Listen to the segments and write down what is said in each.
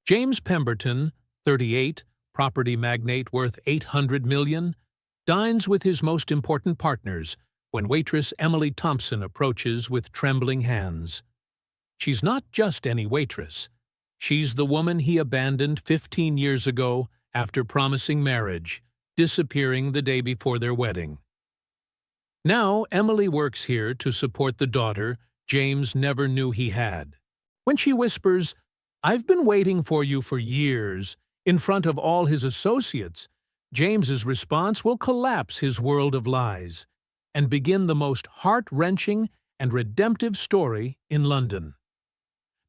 James Pemberton, 38, property magnate worth $800 million, dines with his most important partners when waitress Emily Thompson approaches with trembling hands. She's not just any waitress. She's the woman he abandoned 15 years ago after promising marriage, disappearing the day before their wedding. Now, Emily works here to support the daughter James never knew he had. When she whispers, "I've been waiting for you for years," in front of all his associates, James's response will collapse his world of lies and begin the most heart-wrenching and redemptive story in London.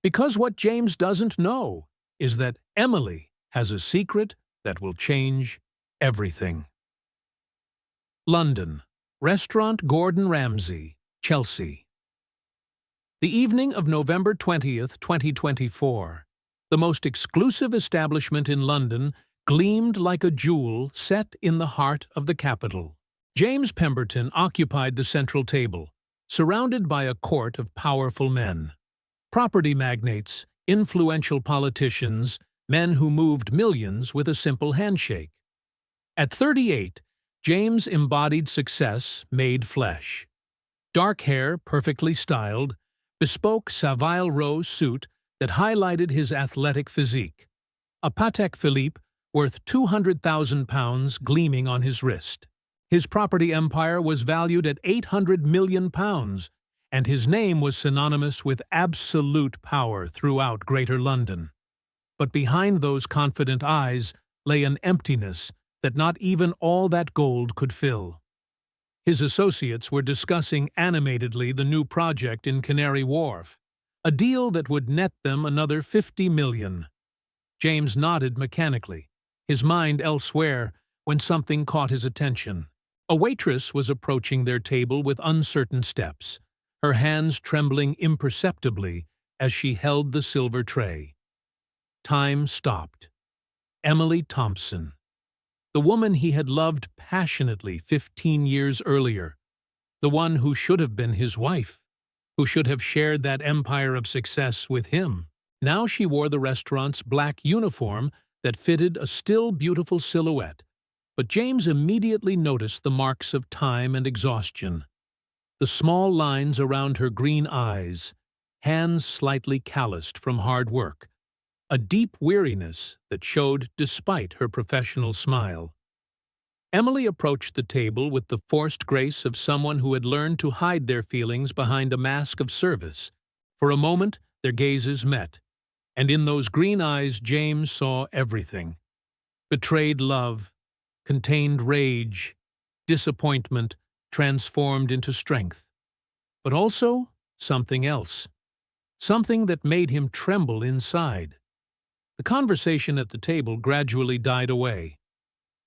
Because what James doesn't know is that Emily has a secret that will change everything. London. Restaurant Gordon Ramsay, Chelsea. The evening of November 20th, 2024, the most exclusive establishment in London gleamed like a jewel set in the heart of the capital. James Pemberton occupied the central table, surrounded by a court of powerful men. Property magnates, influential politicians, men who moved millions with a simple handshake. At 38, James embodied success made flesh. Dark hair, perfectly styled, bespoke Savile Row suit that highlighted his athletic physique. A Patek Philippe worth £200,000 gleaming on his wrist. His property empire was valued at £800 million, and his name was synonymous with absolute power throughout Greater London. But behind those confident eyes lay an emptiness that not even all that gold could fill. His associates were discussing animatedly the new project in Canary Wharf, a deal that would net them another $50 million. James nodded mechanically, his mind elsewhere, when something caught his attention. A waitress was approaching their table with uncertain steps, her hands trembling imperceptibly as she held the silver tray. Time stopped. Emily Thompson. The woman he had loved passionately 15 years earlier, the one who should have been his wife, who should have shared that empire of success with him. Now she wore the restaurant's black uniform that fitted a still beautiful silhouette, but James immediately noticed the marks of time and exhaustion. The small lines around her green eyes, hands slightly calloused from hard work, a deep weariness that showed despite her professional smile. Emily approached the table with the forced grace of someone who had learned to hide their feelings behind a mask of service. For a moment, their gazes met, and in those green eyes James saw everything. Betrayed love, contained rage, disappointment transformed into strength. But also something else, something that made him tremble inside. The conversation at the table gradually died away.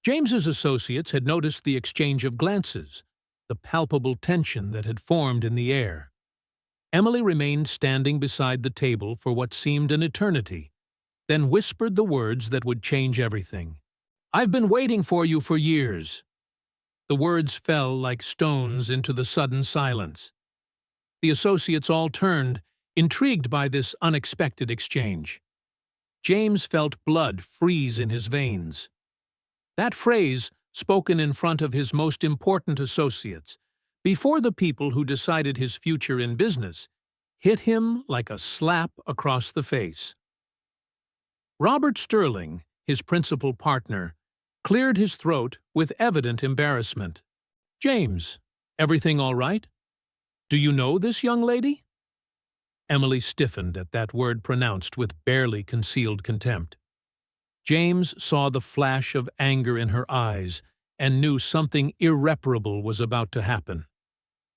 James's associates had noticed the exchange of glances, the palpable tension that had formed in the air. Emily remained standing beside the table for what seemed an eternity, then whispered the words that would change everything. "I've been waiting for you for years." The words fell like stones into the sudden silence. The associates all turned, intrigued by this unexpected exchange. James felt blood freeze in his veins. That phrase, spoken in front of his most important associates, before the people who decided his future in business, hit him like a slap across the face. Robert Sterling, his principal partner, cleared his throat with evident embarrassment. "James, everything all right? Do you know this young lady?" Emily stiffened at that word pronounced with barely concealed contempt. James saw the flash of anger in her eyes and knew something irreparable was about to happen.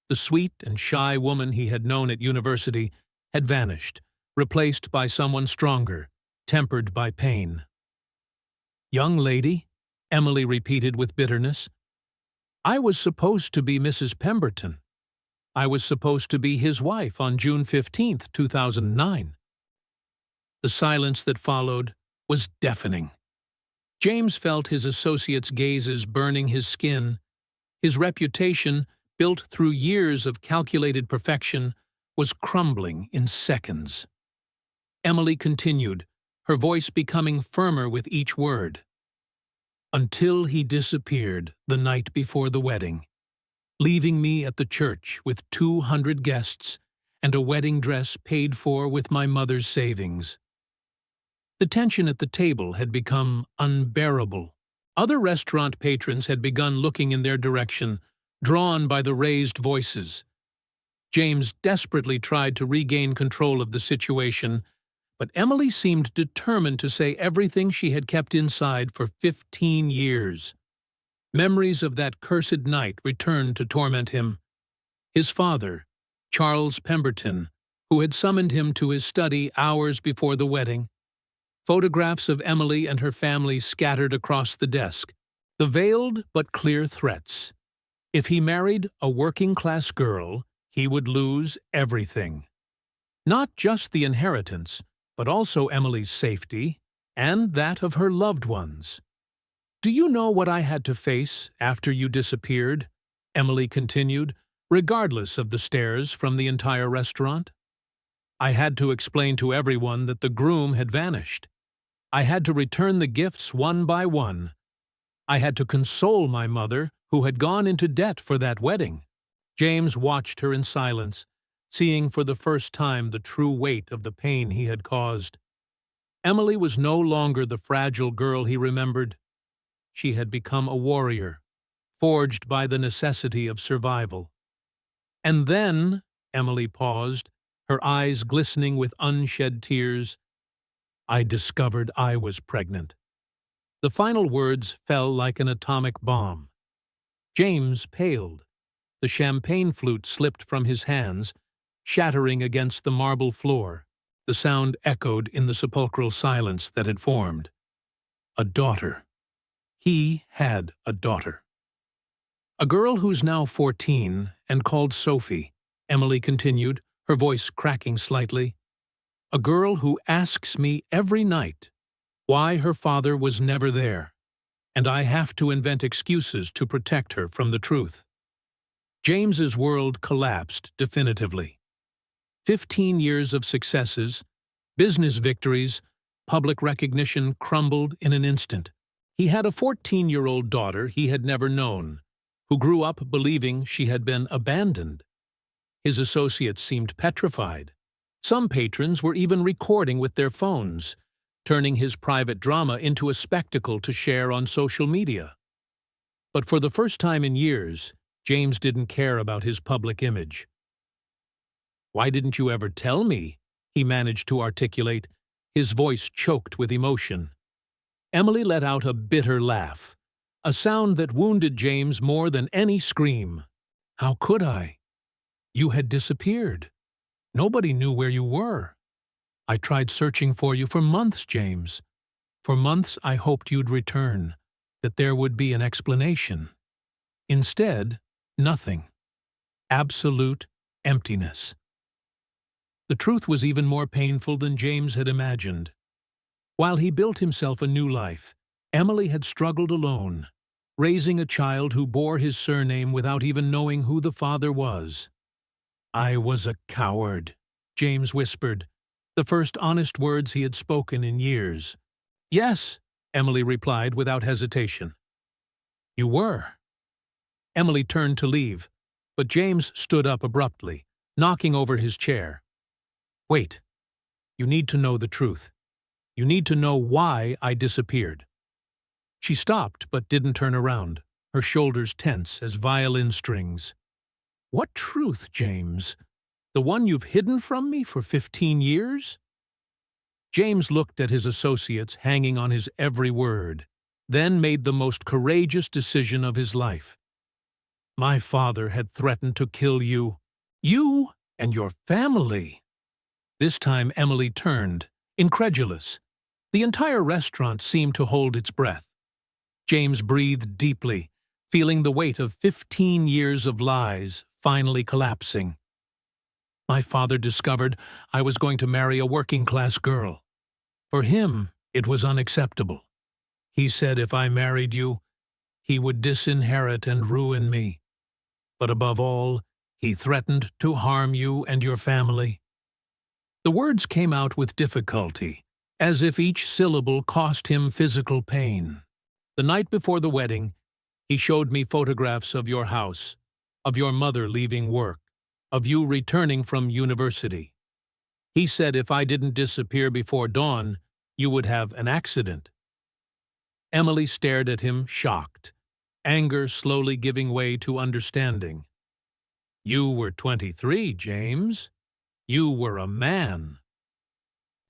The sweet and shy woman he had known at university had vanished, replaced by someone stronger, tempered by pain. "Young lady?" Emily repeated with bitterness. "I was supposed to be Mrs. Pemberton. I was supposed to be his wife on June 15th, 2009. The silence that followed was deafening. James felt his associates' gazes burning his skin. His reputation, built through years of calculated perfection, was crumbling in seconds. Emily continued, her voice becoming firmer with each word. Until he disappeared the night before the wedding, leaving me at the church with 200 guests and a wedding dress paid for with my mother's savings. The tension at the table had become unbearable. Other restaurant patrons had begun looking in their direction, drawn by the raised voices. James desperately tried to regain control of the situation, but Emily seemed determined to say everything she had kept inside for 15 years. Memories of that cursed night returned to torment him. His father, Charles Pemberton, who had summoned him to his study hours before the wedding. Photographs of Emily and her family scattered across the desk. The veiled but clear threats. If he married a working-class girl, he would lose everything. Not just the inheritance, but also Emily's safety and that of her loved ones. "Do you know what I had to face after you disappeared?" Emily continued, regardless of the stares from the entire restaurant. "I had to explain to everyone that the groom had vanished. I had to return the gifts one by one. I had to console my mother, who had gone into debt for that wedding." James watched her in silence, seeing for the first time the true weight of the pain he had caused. Emily was no longer the fragile girl he remembered. She had become a warrior, forged by the necessity of survival. And then, Emily paused, her eyes glistening with unshed tears, "I discovered I was pregnant." The final words fell like an atomic bomb. James paled. The champagne flute slipped from his hands, shattering against the marble floor. The sound echoed in the sepulchral silence that had formed. A daughter. He had a daughter. "A girl who's now 14 and called Sophie," Emily continued, her voice cracking slightly. "A girl who asks me every night why her father was never there, and I have to invent excuses to protect her from the truth." James's world collapsed definitively. 15 years of successes, business victories, public recognition crumbled in an instant. He had a 14-year-old daughter he had never known, who grew up believing she had been abandoned. His associates seemed petrified. Some patrons were even recording with their phones, turning his private drama into a spectacle to share on social media. But for the first time in years, James didn't care about his public image. "Why didn't you ever tell me?" he managed to articulate, his voice choked with emotion. Emily let out a bitter laugh, a sound that wounded James more than any scream. "How could I? You had disappeared. Nobody knew where you were. I tried searching for you for months, James. For months I hoped you'd return, that there would be an explanation. Instead, nothing. Absolute emptiness." The truth was even more painful than James had imagined. While he built himself a new life, Emily had struggled alone, raising a child who bore his surname without even knowing who the father was. "I was a coward," James whispered, the first honest words he had spoken in years. "Yes," Emily replied without hesitation. "You were." Emily turned to leave, but James stood up abruptly, knocking over his chair. "Wait. You need to know the truth. You need to know why I disappeared." She stopped but didn't turn around, her shoulders tense as violin strings. "What truth, James? The one you've hidden from me for 15 years?" James looked at his associates hanging on his every word, then made the most courageous decision of his life. "My father had threatened to kill you. You and your family." This time Emily turned, incredulous. The entire restaurant seemed to hold its breath. James breathed deeply, feeling the weight of 15 years of lies finally collapsing. "My father discovered I was going to marry a working-class girl. For him, it was unacceptable. He said if I married you, he would disinherit and ruin me. But above all, he threatened to harm you and your family." The words came out with difficulty. as if each syllable cost him physical pain. The night before the wedding, he showed me photographs of your house, of your mother leaving work, of you returning from university. He said if I didn't disappear before dawn, you would have an accident. Emily stared at him, shocked, anger slowly giving way to understanding. You were 23, James. You were a man.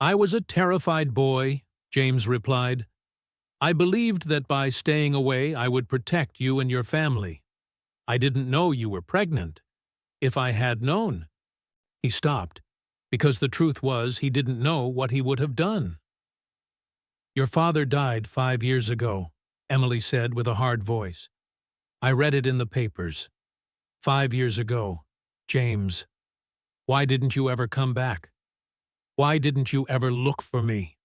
I was a terrified boy, James replied. I believed that by staying away I would protect you and your family. I didn't know you were pregnant. If I had known. He stopped, because the truth was he didn't know what he would have done. Your father died 5 years ago, Emily said with a hard voice. I read it in the papers. 5 years ago, James. Why didn't you ever come back? Why didn't you ever look for me?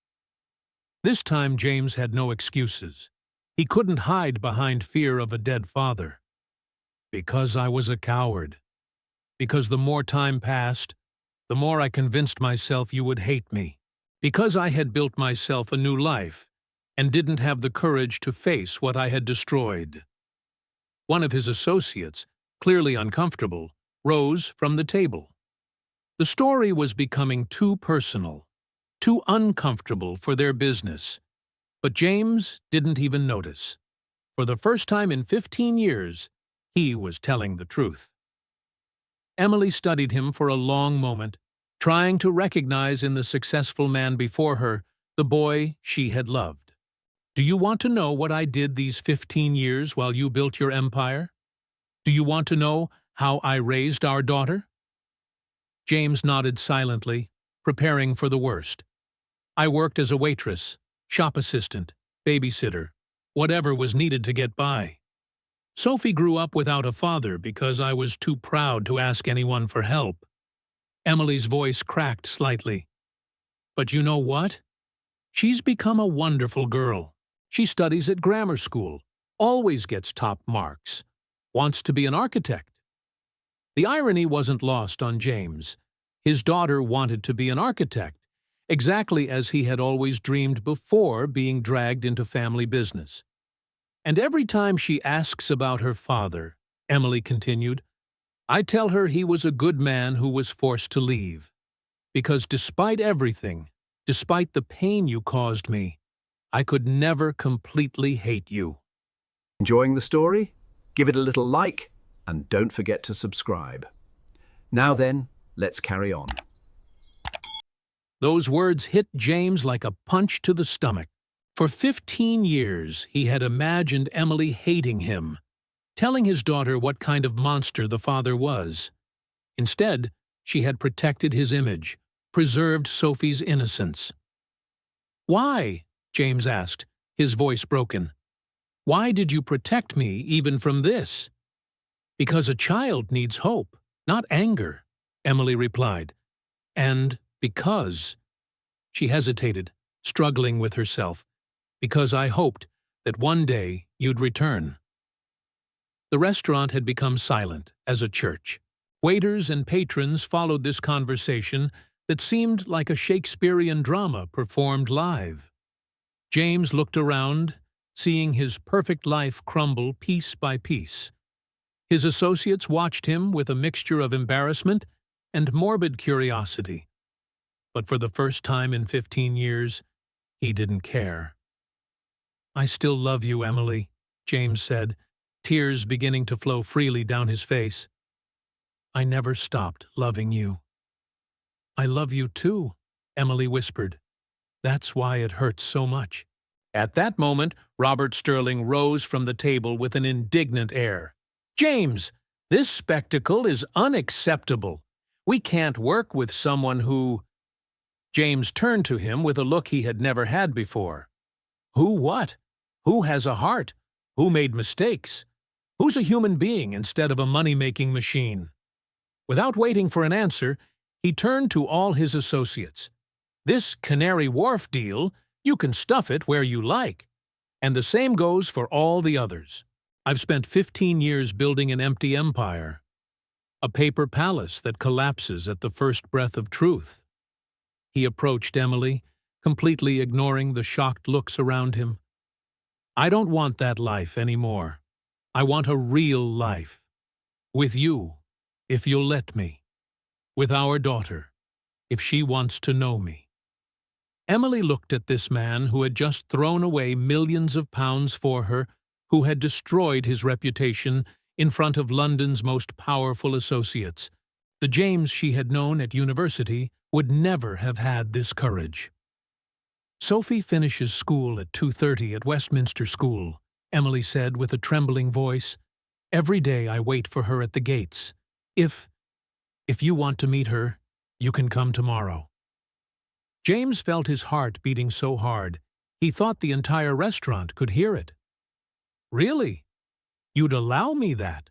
This time James had no excuses. He couldn't hide behind fear of a dead father. Because I was a coward. Because the more time passed, the more I convinced myself you would hate me. Because I had built myself a new life and didn't have the courage to face what I had destroyed. One of his associates, clearly uncomfortable, rose from the table. The story was becoming too personal, too uncomfortable for their business. But James didn't even notice. For the first time in 15 years, he was telling the truth. Emily studied him for a long moment, trying to recognize in the successful man before her the boy she had loved. Do you want to know what I did these 15 years while you built your empire? Do you want to know how I raised our daughter? James nodded silently, preparing for the worst. I worked as a waitress, shop assistant, babysitter, whatever was needed to get by. Sophie grew up without a father because I was too proud to ask anyone for help. Emily's voice cracked slightly. But you know what? She's become a wonderful girl. She studies at grammar school, always gets top marks, wants to be an architect. The irony wasn't lost on James. His daughter wanted to be an architect, exactly as he had always dreamed before being dragged into family business. And every time she asks about her father, Emily continued, I tell her he was a good man who was forced to leave. Because despite everything, despite the pain you caused me, I could never completely hate you. Enjoying the story? Give it a little like and don't forget to subscribe. Now then, let's carry on. Those words hit James like a punch to the stomach. For 15 years, he had imagined Emily hating him, telling his daughter what kind of monster the father was. Instead, she had protected his image, preserved Sophie's innocence. Why? James asked, his voice broken. Why did you protect me even from this? Because a child needs hope, not anger, Emily replied. And because. She hesitated, struggling with herself. Because I hoped that one day you'd return. The restaurant had become silent as a church. Waiters and patrons followed this conversation that seemed like a Shakespearean drama performed live. James looked around, seeing his perfect life crumble piece by piece. His associates watched him with a mixture of embarrassment and morbid curiosity. But for the first time in 15 years, he didn't care. I still love you, Emily, James said, tears beginning to flow freely down his face. I never stopped loving you. I love you too, Emily whispered. That's why it hurts so much. At that moment, Robert Sterling rose from the table with an indignant air. James, this spectacle is unacceptable. We can't work with someone who… James turned to him with a look he had never had before. Who what? Who has a heart? Who made mistakes? Who's a human being instead of a money-making machine? Without waiting for an answer, he turned to all his associates. This Canary Wharf deal, you can stuff it where you like. And the same goes for all the others. I've spent 15 years building an empty empire. A paper palace that collapses at the first breath of truth. He approached Emily, completely ignoring the shocked looks around him. "I don't want that life anymore. I want a real life. With you, if you'll let me. With our daughter, if she wants to know me." Emily looked at this man who had just thrown away millions of pounds for her, who had destroyed his reputation in front of London's most powerful associates. The James she had known at university would never have had this courage. "Sophie finishes school at 2:30 at Westminster School," Emily said with a trembling voice. "Every day I wait for her at the gates. If you want to meet her, you can come tomorrow." James felt his heart beating so hard, he thought the entire restaurant could hear it. "Really? You'd allow me that?"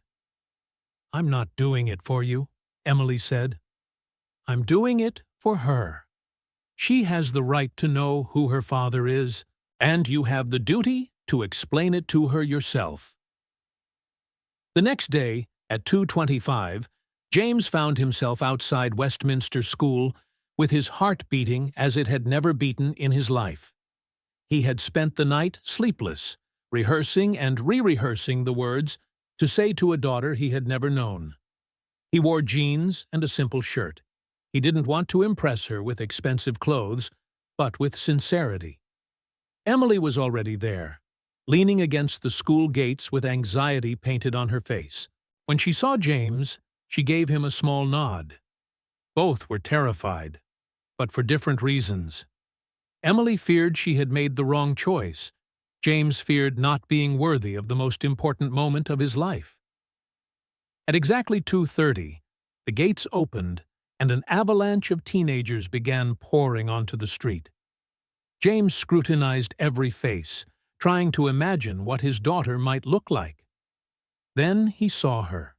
"I'm not doing it for you," Emily said. "I'm doing it for her. She has the right to know who her father is, and you have the duty to explain it to her yourself." The next day, at 2:25, James found himself outside Westminster School with his heart beating as it had never beaten in his life. He had spent the night sleepless, rehearsing and re-rehearsing the words to say to a daughter he had never known. He wore jeans and a simple shirt. He didn't want to impress her with expensive clothes, but with sincerity. Emily was already there, leaning against the school gates with anxiety painted on her face. When she saw James, she gave him a small nod. Both were terrified, but for different reasons. Emily feared she had made the wrong choice. James feared not being worthy of the most important moment of his life. At exactly 2:30, the gates opened and an avalanche of teenagers began pouring onto the street. James scrutinized every face, trying to imagine what his daughter might look like. Then he saw her.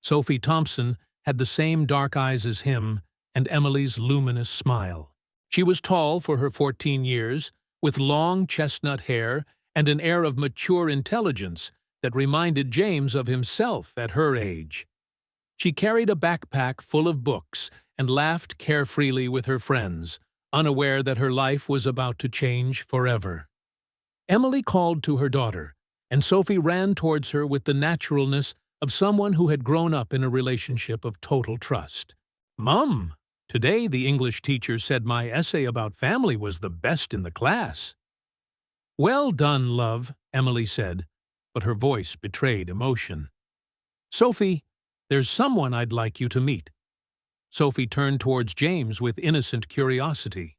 Sophie Thompson had the same dark eyes as him and Emily's luminous smile. She was tall for her 14 years, with long chestnut hair and an air of mature intelligence that reminded James of himself at her age. She carried a backpack full of books and laughed carefreely with her friends, unaware that her life was about to change forever. Emily called to her daughter, and Sophie ran towards her with the naturalness of someone who had grown up in a relationship of total trust. "Mum, today the English teacher said my essay about family was the best in the class." "Well done, love," Emily said, but her voice betrayed emotion. "Sophie, there's someone I'd like you to meet." Sophie turned towards James with innocent curiosity.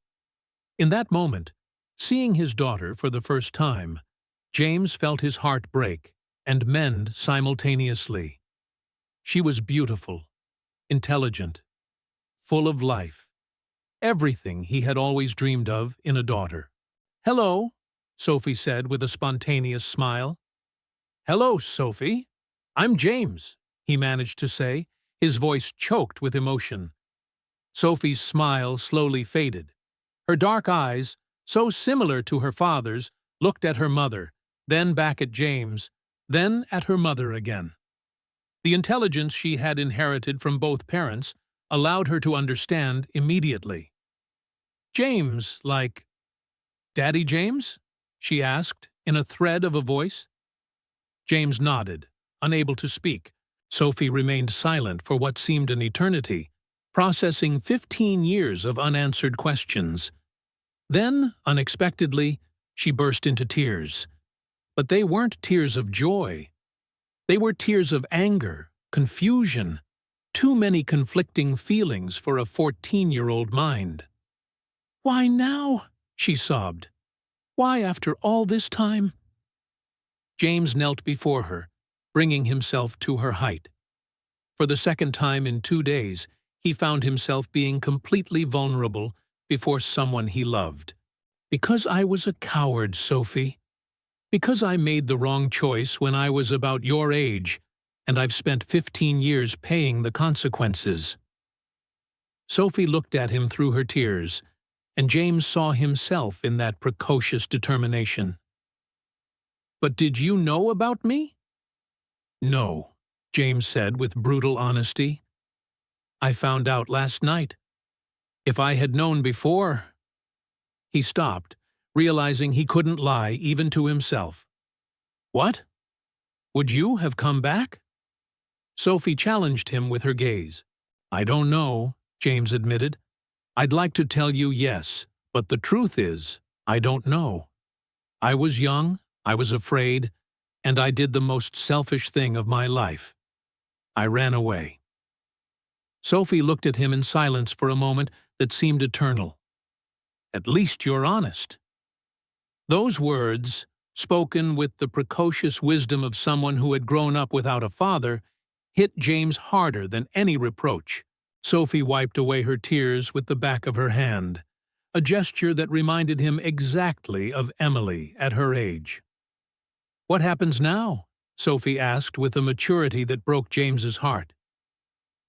In that moment, seeing his daughter for the first time, James felt his heart break and mend simultaneously. She was beautiful, intelligent, full of life, everything he had always dreamed of in a daughter. "Hello," Sophie said with a spontaneous smile. "Hello, Sophie. I'm James," he managed to say, his voice choked with emotion. Sophie's smile slowly faded. Her dark eyes, so similar to her father's, looked at her mother, then back at James, then at her mother again. The intelligence she had inherited from both parents allowed her to understand immediately. "James, like Daddy James?" she asked, in a thread of a voice. James nodded, unable to speak. Sophie remained silent for what seemed an eternity, processing 15 years of unanswered questions. Then, unexpectedly, she burst into tears. But they weren't tears of joy. They were tears of anger, confusion, too many conflicting feelings for a 14-year-old mind. "Why now?" she sobbed. "Why after all this time?" James knelt before her, bringing himself to her height. For the second time in 2 days, he found himself being completely vulnerable before someone he loved. "Because I was a coward, Sophie. Because I made the wrong choice when I was about your age, and I've spent 15 years paying the consequences." Sophie looked at him through her tears, and James saw himself in that precocious determination. "But did you know about me?" "No," James said with brutal honesty. "I found out last night. If I had known before..." He stopped, realizing he couldn't lie even to himself. "What? Would you have come back?" Sophie challenged him with her gaze. "I don't know," James admitted. "I'd like to tell you yes, but the truth is, I don't know. I was young, I was afraid, and I did the most selfish thing of my life. I ran away." Sophie looked at him in silence for a moment that seemed eternal. "At least you're honest." Those words, spoken with the precocious wisdom of someone who had grown up without a father, hit James harder than any reproach. Sophie wiped away her tears with the back of her hand, a gesture that reminded him exactly of Emily at her age. "What happens now?" Sophie asked with a maturity that broke James's heart.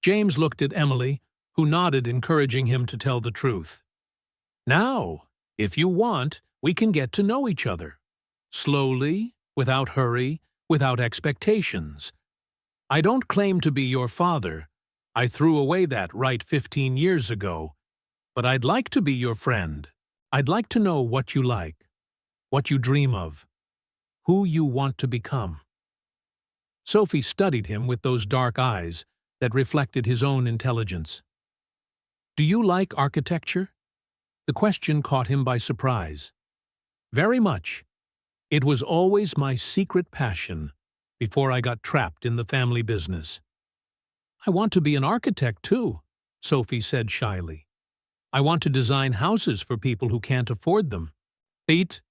James looked at Emily, who nodded, encouraging him to tell the truth. "Now, if you want, we can get to know each other. Slowly, without hurry, without expectations. I don't claim to be your father. I threw away that right 15 years ago. But I'd like to be your friend. I'd like to know what you like, what you dream of, who you want to become." Sophie studied him with those dark eyes that reflected his own intelligence. "Do you like architecture?" The question caught him by surprise. "Very much. It was always my secret passion before I got trapped in the family business." "I want to be an architect, too," Sophie said shyly. "I want to design houses for people who can't afford them." "Pete,"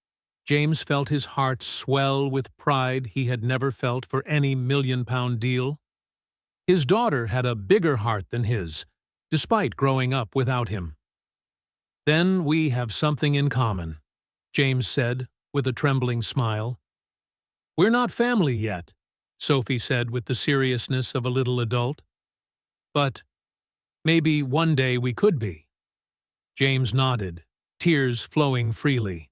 James felt his heart swell with pride he had never felt for any million-pound deal. His daughter had a bigger heart than his, despite growing up without him. "Then we have something in common," James said with a trembling smile. "We're not family yet," Sophie said with the seriousness of a little adult. "But maybe one day we could be." James nodded, tears flowing freely.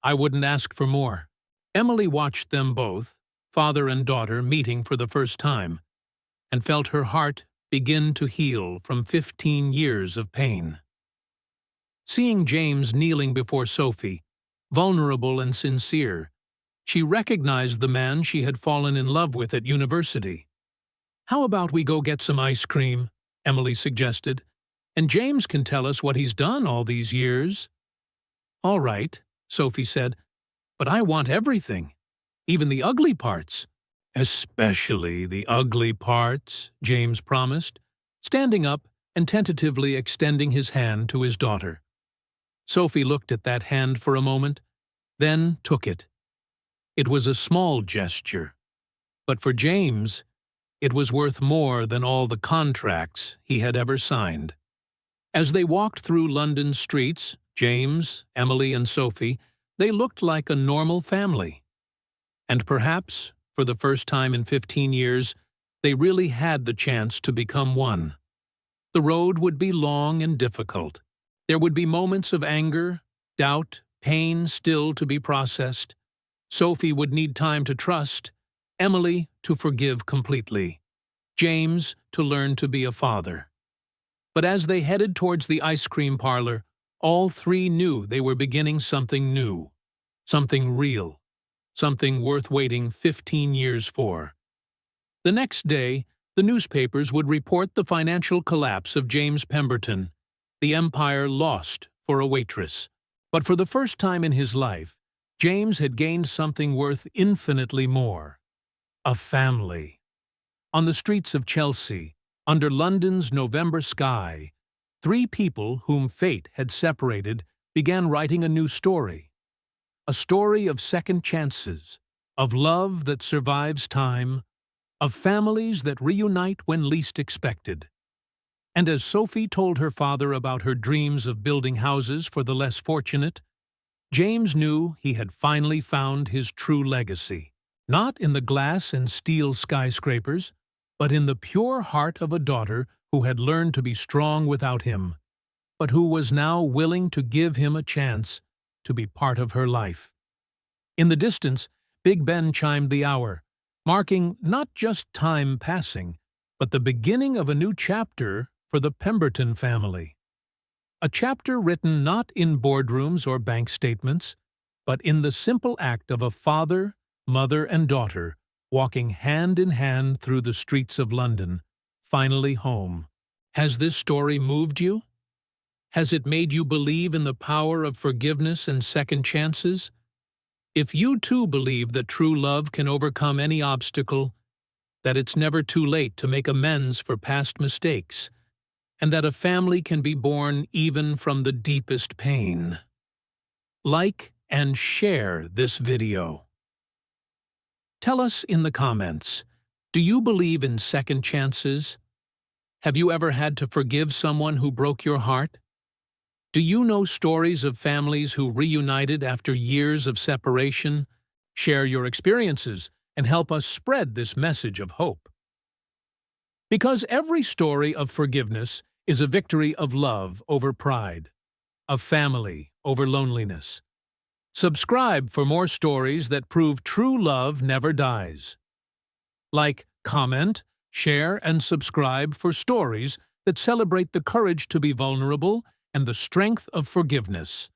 "I wouldn't ask for more." Emily watched them both, father and daughter, meeting for the first time, and felt her heart begin to heal from 15 years of pain. Seeing James kneeling before Sophie, vulnerable and sincere, she recognized the man she had fallen in love with at university. "How about we go get some ice cream?" Emily suggested. "And James can tell us what he's done all these years." "All right," Sophie said, "but I want everything, even the ugly parts." "Especially the ugly parts," James promised, standing up and tentatively extending his hand to his daughter. Sophie looked at that hand for a moment, then took it. It was a small gesture, but for James, it was worth more than all the contracts he had ever signed. As they walked through London's streets, James, Emily, and Sophie, they looked like a normal family. And perhaps, for the first time in 15 years, they really had the chance to become one. The road would be long and difficult. There would be moments of anger, doubt, pain still to be processed. Sophie would need time to trust, Emily to forgive completely, James to learn to be a father. But as they headed towards the ice cream parlor, all three knew they were beginning something new, something real, something worth waiting 15 years for. The next day, the newspapers would report the financial collapse of James Pemberton, the empire lost for a waitress. But for the first time in his life, James had gained something worth infinitely more: a family. On the streets of Chelsea, under London's November sky, three people whom fate had separated began writing a new story. A story of second chances, of love that survives time, of families that reunite when least expected. And as Sophie told her father about her dreams of building houses for the less fortunate, James knew he had finally found his true legacy, not in the glass and steel skyscrapers, but in the pure heart of a daughter who had learned to be strong without him, but who was now willing to give him a chance to be part of her life. In the distance, Big Ben chimed the hour, marking not just time passing, but the beginning of a new chapter for the Pemberton family. A chapter written not in boardrooms or bank statements, but in the simple act of a father, mother, and daughter walking hand in hand through the streets of London, finally home. Has this story moved you? Has it made you believe in the power of forgiveness and second chances? If you too believe that true love can overcome any obstacle, that it's never too late to make amends for past mistakes, and that a family can be born even from the deepest pain, like and share this video. Tell us in the comments, do you believe in second chances? Have you ever had to forgive someone who broke your heart? Do you know stories of families who reunited after years of separation? Share your experiences and help us spread this message of hope. Because every story of forgiveness is a victory of love over pride, of family over loneliness. Subscribe for more stories that prove true love never dies. Like, comment, share, and subscribe for stories that celebrate the courage to be vulnerable and the strength of forgiveness.